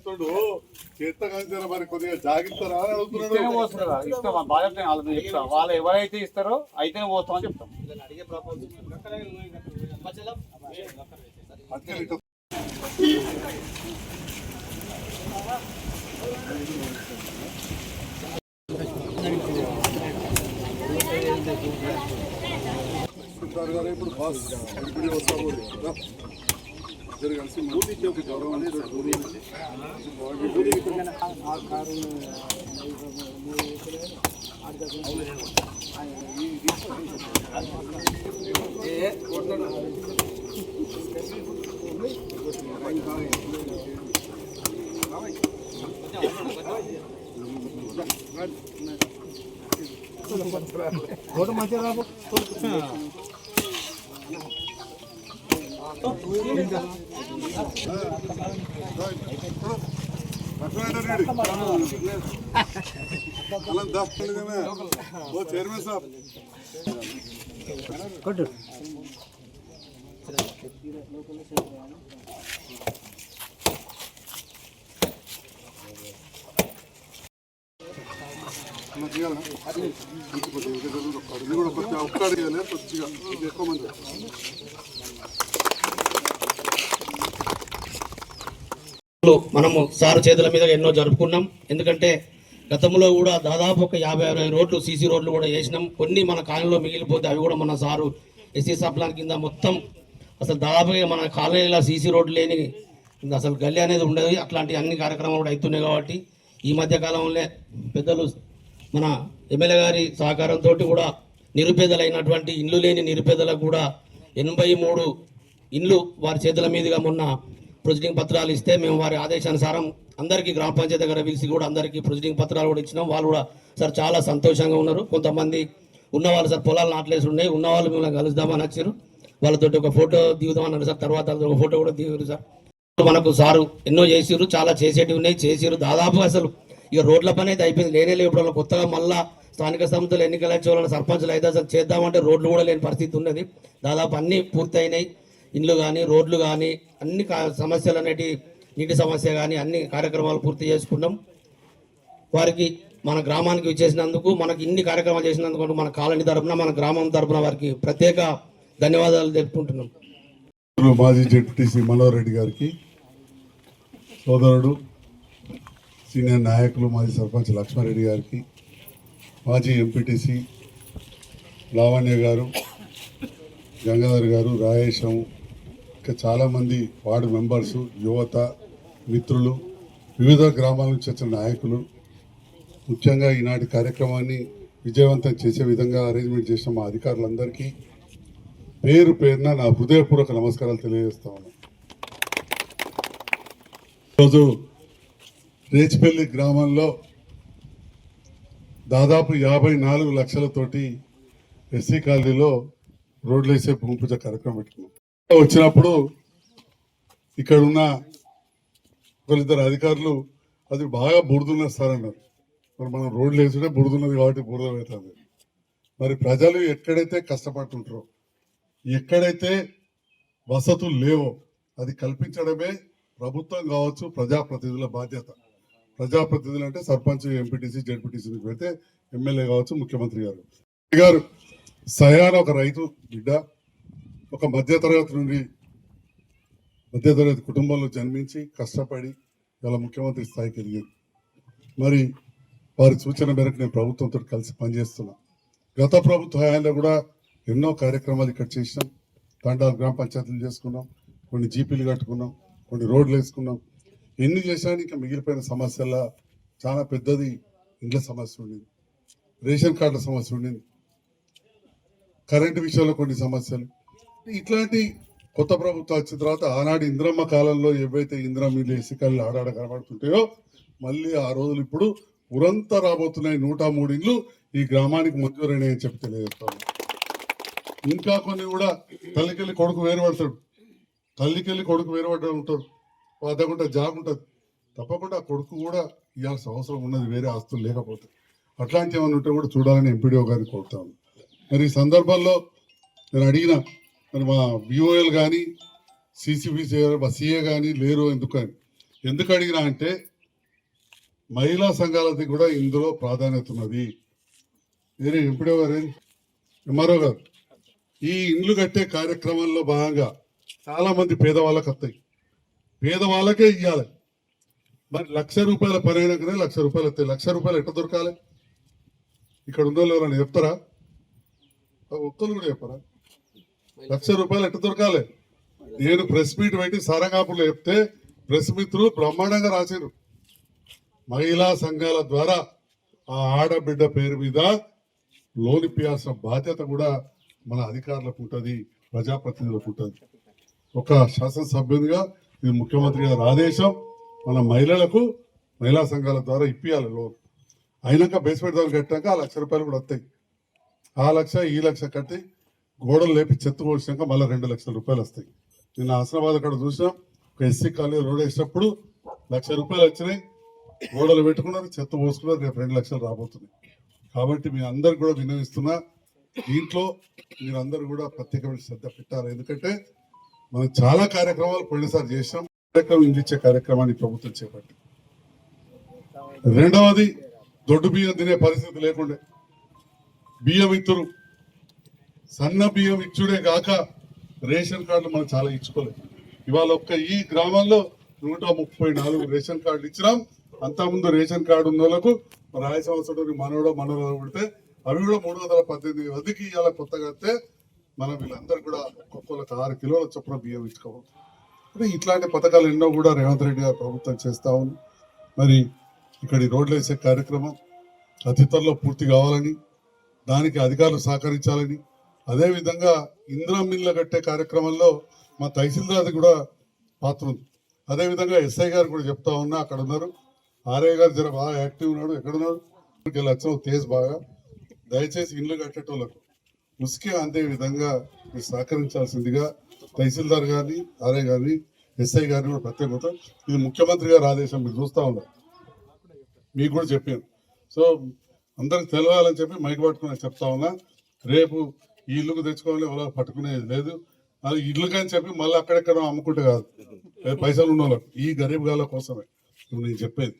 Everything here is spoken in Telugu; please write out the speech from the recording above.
చెప్తాడు చేత కానీ మరి కొద్దిగా జాగిస్తారా అని ఇస్తేనే పోస్తారా ఇస్తాం బాధ్యత వాళ్ళకి చెప్తాం వాళ్ళు ఎవరైతే ఇస్తారో అయితేనే పోస్తామని చెప్తాం ఇప్పుడు బాస్ ఇద్దరు కలిసి మూడు ఒక గౌరవం అనేది మంచిగా రాబో चेयरमैन साहब ఎక్కువ మంది మనము సార్ చేతుల మీద ఎన్నో జరుపుకున్నాం. ఎందుకంటే గతంలో కూడా దాదాపు ఒక 50-60 రోడ్లు సీసీ రోడ్లు కూడా వేసినాం. కొన్ని మన కాలనీలో మిగిలిపోతే అవి కూడా మన సారు ఎస్సీ సప్లాన్ కింద మొత్తం అసలు దాదాపుగా మన కాలనీలో సీసీ రోడ్లు లేని అసలు గల్లీ అనేది ఉండదు. అట్లాంటి అన్ని కార్యక్రమాలు కూడా అవుతున్నాయి. కాబట్టి ఈ మధ్య కాలంలో పెద్దలు మన ఎమ్మెల్యే గారి సహకారంతో కూడా నిరుపేదలైనటువంటి ఇల్లు లేని నిరుపేదలకు కూడా 83 ఇండ్లు వారి చేతుల మీదుగా మొన్న ప్రొసీడింగ్ పత్రాలు ఇస్తే మేము వారి ఆదేశానుసారం అందరికీ గ్రామ పంచాయతీ దగ్గర పిలిచి కూడా అందరికీ ప్రొసీడింగ్ పత్రాలు కూడా ఇచ్చినాం. వాళ్ళు కూడా సార్ చాలా సంతోషంగా ఉన్నారు. కొంతమంది ఉన్నవాళ్ళు సార్ పొలాలు నాట్లేసి ఉన్నాయి, ఉన్నవాళ్ళు మిమ్మల్ని కలుద్దామని వచ్చారు. వాళ్ళతో ఒక ఫోటో దిగుదామన్నారు సార్. తర్వాత ఒక ఫోటో కూడా దిగారు సార్. మనకు సారు ఎన్నో చేసిరు, చాలా చేసేటివి ఉన్నాయి, చేసిరు. దాదాపు అసలు ఇక రోడ్ల పని అయితే అయిపోయింది. లేనే ఇప్పుడు కొత్తగా మళ్ళా స్థానిక సంస్థలు ఎన్నికలు వచ్చే వాళ్ళని సర్పంచులు అయితే అసలు చేద్దామంటే రోడ్లు కూడా లేని పరిస్థితి ఉన్నది. దాదాపు అన్నీ పూర్తయినాయి. ఇండ్లు కానీ రోడ్లు కానీ అన్ని సమస్యలు అనేటి నీటి సమస్య కానీ అన్ని కార్యక్రమాలు పూర్తి చేసుకున్నాం. వారికి మన గ్రామానికి వచ్చేసినందుకు మనకి ఇన్ని కార్యక్రమాలు చేసినందుకు మన కాలనీ తరపున మన గ్రామం తరపున వారికి ప్రత్యేక ధన్యవాదాలు తెలుపుకుంటున్నాం. మాజీ జెడ్పీటీసీ మనోహర్ రెడ్డి గారికి, సోదరుడు సీనియర్ నాయకులు మాజీ సర్పంచ్ లక్ష్మారెడ్డి గారికి, మాజీ ఎంపీటీసీ లావణ్య గారు, గంగాధర్ గారు, రాయేశం, ఇంకా చాలామంది వార్డు మెంబర్సు, యువత, మిత్రులు, వివిధ గ్రామాల నుంచి వచ్చిన నాయకులు, ముఖ్యంగా ఈనాటి కార్యక్రమాన్ని విజయవంతం చేసే విధంగా అరేంజ్మెంట్ చేసిన మా అధికారులందరికీ పేరు పేరున నా హృదయపూర్వక నమస్కారాలు తెలియజేస్తా ఉన్నాను. ఈరోజు రేచిపల్లి గ్రామంలో దాదాపు 54 లక్షలతోటి ఎస్సీ కాలనీలో రోడ్లు వేసే భూమి పూజ కార్యక్రమం పెట్టుకున్నాం. వచ్చినప్పుడు ఇక్కడ ఉన్న ఒకరిద్దరు అధికారులు అది బాగా బురదున్నది సార్ అన్నారు. మరి మనం రోడ్లు వేసుడే బురదున్నది కాబట్టి బురద అవుతుంది. మరి ప్రజలు ఎక్కడైతే కష్టపడుతుంటారో, ఎక్కడైతే వసతులు లేవో అది కల్పించడమే ప్రభుత్వం కావచ్చు ప్రజాప్రతినిధుల బాధ్యత. ప్రజాప్రతినిధులు అంటే సర్పంచ్, ఎంపీటీసీ, జెడ్పీటీసీ పెడితే ఎమ్మెల్యే కావచ్చు, ముఖ్యమంత్రి గారు సయాన ఒక రైతు బిడ్డ, ఒక మధ్యతరగతి కుటుంబంలో జన్మించి కష్టపడి ఇలా ముఖ్యమంత్రి స్థాయికి ఎదిగారు. మరి వారి సూచన మేరకు నేను ప్రభుత్వంతో కలిసి పనిచేస్తున్నా. గత ప్రభుత్వ హయాంలో కూడా ఎన్నో కార్యక్రమాలు ఇక్కడ చేసినాం. తండాలు గ్రామ పంచాయతీలు చేసుకున్నాం, కొన్ని జీపీలు కట్టుకున్నాం, కొన్ని రోడ్లు వేసుకున్నాం. ఎన్ని చేసినా ఇంకా మిగిలిపోయిన సమస్యల్లో చాలా పెద్దది ఇండ్ల సమస్య ఉండింది, రేషన్ కార్డుల సమస్య ఉండింది, కరెంటు విషయంలో కొన్ని సమస్యలు. ఇట్లాంటి కొత్త ప్రభుత్వం వచ్చిన తర్వాత ఆనాడు ఇంద్రమ్మ కాలంలో ఏవైతే ఇంద్రమ్మ ఇల్లు ఎస్సీ కాలంలో ఆడాడ కనబడుతుంటాయో మళ్ళీ ఆ రోజులు ఇప్పుడు ఉరంతా రాబోతున్నాయి. 103 ఇండ్లు ఈ గ్రామానికి మంజూరైనాయి అని చెప్పి తెలియజేస్తాను. ఇంకా కొన్ని కూడా తల్లికెళ్ళి కొడుకు వేరుపడతాడు, తల్లికెళ్ళి కొడుకు వేరుపడ్డా ఉంటారు, అదకుండా జాబ్ ఉంటుంది, తప్పకుండా ఆ కొడుకు కూడా ఇవ్వాల్సిన అవసరం ఉన్నది, వేరే ఆస్తులు లేకపోతే. అట్లాంటి ఏమైనా ఉంటే కూడా చూడాలని ఎంపీడీఓ గారిని కోరుతాను. మరి ఈ సందర్భంలో నేను అడిగిన మరి మా విఓఎల్ కానీ సిసిబిసి మా సిఏ కానీ లేరు ఎందుకని, ఎందుకు అడిగినా అంటే మహిళా సంఘాలది కూడా ఇందులో ప్రాధాన్యత ఉన్నది. వేరే ఎంపీడో గారు ఎంఆర్ఓ గారు ఈ ఇండ్లు కట్టే కార్యక్రమంలో భాగంగా చాలా మంది పేదవాళ్ళకి వస్తాయి, పేదవాళ్ళకే ఇవ్వాలి. మరి ₹1,00,000 పని అయినాకనే ₹1,00,000 వస్తాయి. ₹1,00,000 ఎట్లా దొరకాలి? ఇక్కడ ఉన్న వాళ్ళు ఎవరైనా చెప్తారా? ఒక్కరు కూడా చెప్పరా? ₹1,00,000 ఎట్లా దొరకాలి? నేను ప్రెస్ మీట్ పెట్టి సారంగాపూర్లో చెప్తే ప్రెస్ మిత్రులు బ్రహ్మాండంగా రాశారు. మహిళా సంఘాల ద్వారా ఆ ఆడబిడ్డ పేరు మీద లోన్ ఇప్పించాల్సిన బాధ్యత కూడా మన అధికారులకు ఉంటుంది, ప్రజాప్రతినిధులకు ఉంటుంది. ఒక శాసనసభ్యునిగా ఇది ముఖ్యమంత్రి గారి ఆదేశం. మన మహిళలకు మహిళా సంఘాల ద్వారా ఇప్పియాలి లోన్. అయినాక బేస్మెంట్ ద్వారా కట్టాక ఆ ₹1,00,000 కూడా వస్తాయి. ఆ లక్ష ఈ లక్ష కట్టి గోడలు లేపి చెత్త పోసినాక మళ్ళీ ₹2,00,000 వస్తాయి. నిన్న హసనాబాద్ అక్కడ చూసినాం, ఒక ఎస్సీ కాలేజ్ రోడ్ వేసినప్పుడు ₹1,00,000 వచ్చినాయి, గోడలు పెట్టుకున్నారు, చెత్త పోసుకున్నారు. రేపు ₹2,00,000 రాబోతున్నాయి. కాబట్టి మీ అందరు కూడా విన్నవిస్తున్నా, దీంట్లో మీరందరూ కూడా ప్రత్యేకమైన శ్రద్ధ పెట్టాలి. ఎందుకంటే మనం చాలా కార్యక్రమాలు పోయినసారి చేసాం. కార్యక్రమం ఇందిచ్చే కార్యక్రమాన్ని ప్రభుత్వం చేపట్టి, రెండవది దొడ్డు బియ్యం తినే పరిస్థితి లేకుండే బియ్యం ఇత్తురు. సన్న బియ్యం ఇచ్చుడే కాక రేషన్ కార్డులు మనం చాలా ఇచ్చుకోలేదు. ఇవాళ ఒక్క ఈ గ్రామంలో 134 రేషన్ కార్డులు ఇచ్చినాం. అంతకుముందు రేషన్ కార్డు ఉన్న వాళ్ళకు రాయ సంవత్సరం మనోడో పుడితే అవి కూడా 318 మందికి ఇవాళ కొత్తగా వస్తే మనం వీళ్ళందరూ కూడా ఒక్కొక్కరికి 6 కిలోల చొప్పున బియ్యం ఇచ్చుకోవాలి. అంటే ఇట్లాంటి పథకాలు ఎన్నో కూడా రేవంత్ రెడ్డి గారు ప్రభుత్వం చేస్తా ఉంది. మరి ఇక్కడ రోడ్లు వేసే కార్యక్రమం అతి త్వరలో పూర్తి కావాలని, దానికి అధికారులు సహకరించాలని, అదేవిధంగా ఇందిరా మిల్లు కట్టే కార్యక్రమంలో మా తహసీల్దార్ కూడా పాత్ర ఉంది. అదేవిధంగా ఎస్ఐ గారు కూడా చెప్తా ఉన్నా, అక్కడ ఉన్నారు. ఆర్ఐ గారు జర బాగా యాక్టివ్ ఉన్నాడు. ఎక్కడున్నారు? వచ్చాం తేజ్ బాగా. దయచేసి ఇండ్లు కట్టేటోళ్ళకు ఉసుకే అందే విధంగా మీరు సహకరించాల్సిందిగా తహసీల్దార్ గారిని, ఆర్ఐ గారిని, ఎస్ఐ గారిని కూడా ప్రత్యేకత. ఇది ముఖ్యమంత్రి గారి ఆదేశం, మీరు చూస్తూ ఉన్నారు. మీకు కూడా చెప్పాను. సో అందరికి తెలవాలని చెప్పి మైక్ పట్టుకుని చెప్తా ఉన్నా. రేపు ఈ ఇల్లుకు తెచ్చుకోవాలి, ఎవరో పట్టుకునేది లేదు. అది ఇల్లు కానీ చెప్పి మళ్ళీ అక్కడెక్కడ అమ్ముకుంటే కాదు, పైసలు ఉన్న వాళ్ళకు, ఈ గరీబ్ గాళ్ళ కోసమే నేను చెప్పేది.